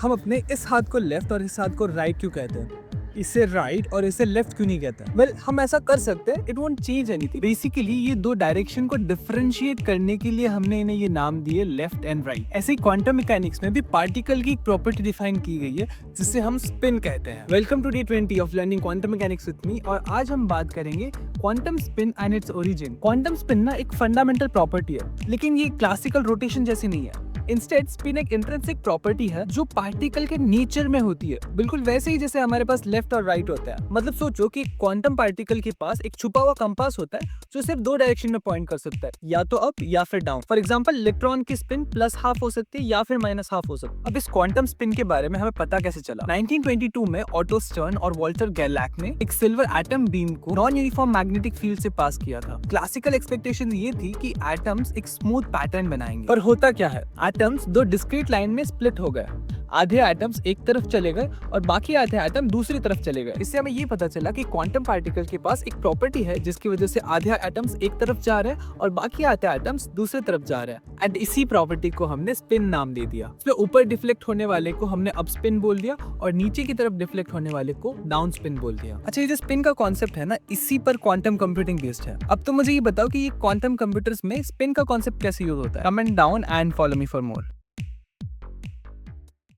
हम अपने इस हाथ को लेफ्ट और इस हाथ को राइट क्यों कहते हैं? इसे राइट और इसे लेफ्ट क्यों नहीं कहते? वेल, हम ऐसा कर सकते हैं, it won't change anything. Basically ये दो डायरेक्शन को डिफरेंशिएट करने के लिए हमने इन्हें ये नाम दिए लेफ्ट एंड राइट। ऐसे ही क्वांटम मैकेनिक्स में भी पार्टिकल की एक प्रॉपर्टी डिफाइन की गई है जिसे हम स्पिन कहते हैं। Welcome to day 20 of learning quantum mechanics with me, और आज हम बात करेंगे quantum spin and its origin. Quantum spin ना एक फंडामेंटल प्रॉपर्टी है, लेकिन ये क्लासिकल रोटेशन जैसी नहीं है। इंस्टेड स्पिन एक इंट्रिंसिक प्रॉपर्टी है जो पार्टिकल के नेचर में होती है, बिल्कुल वैसे ही जैसे हमारे पास लेफ्ट और राइट होता है। मतलब सोचो कि क्वांटम पार्टिकल के पास एक छुपा हुआ कंपास होता है जो सिर्फ दो डायरेक्शन में पॉइंट कर सकता है, या तो अप या फिर डाउन। फॉर एग्जांपल, इलेक्ट्रॉन की स्पिन प्लस हाफ हो सकती है या फिर माइनस हाफ हो सकती है। अब इस क्वांटम स्पिन के बारे में हमें पता कैसे चला? 1922 में ऑटो स्टर्न और वॉल्टर गैलाक ने एक सिल्वर एटम बीम को नॉन यूनिफॉर्म मैग्नेटिक फील्ड से पास किया था। क्लासिकल एक्सपेक्टेशन ये थी कि एटम्स एक स्मूथ पैटर्न बनाएंगे, पर होता क्या है, एटम्स दो डिस्क्रीट लाइन में स्प्लिट हो गए। आधे एटम्स एक तरफ चले गए और बाकी आधे एटम दूसरी तरफ चले गए। इससे हमें ये पता चला कि क्वांटम पार्टिकल के पास एक प्रॉपर्टी है जिसकी वजह से आधे एटम्स एक तरफ जा रहे हैं और बाकी आधे एटम्स दूसरी तरफ जा रहे हैं। एंड इसी प्रॉपर्टी को हमने स्पिन नाम दे दिया। इसमें ऊपर डिफ्लेक्ट होने वाले को हमने अप स्पिन बोल दिया और नीचे की तरफ डिफ्लेक्ट होने वाले को डाउन स्पिन बोल दिया। अच्छा, ये जो स्पिन का कॉन्सेप्ट है ना, इसी पर क्वांटम कंप्यूटिंग बेस्ड है। अब तो मुझे ये बताओ कि ये क्वांटम कंप्यूटर्स में स्पिन का कॉन्सेप्ट कैसे यूज होता है? Comment down and follow me for more.